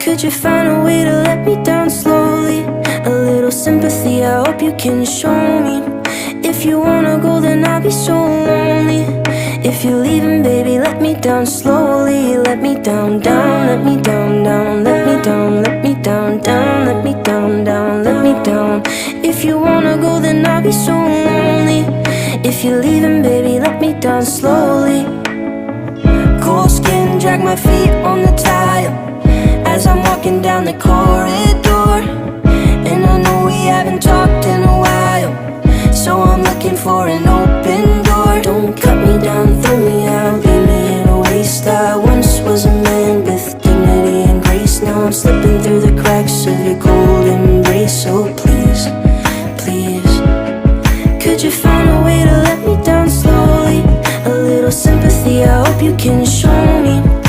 Could you find a way to let me down slowly? A little sympathy, I hope you can show me. If you wanna go, then I'll be so lonely. If you're leaving, baby, let me down slowly. Let me down, down, let me down, down. Let me down, let me down, down. Let me down, down, let me down. If you wanna go, then I'll be so lonely. If you're leaving, baby, let me down slowly. Cold skin, drag my feet on the tile as I'm walking down the corridor. And I know we haven't talked in a while, so I'm looking for an open door. Don't cut me down, throw me out, leave me in a waste. I once was a man with dignity and grace. Now I'm slipping through the cracks of your cold embrace. So please, please, could you find a way to let me down slowly? A little sympathy, I hope you can show me.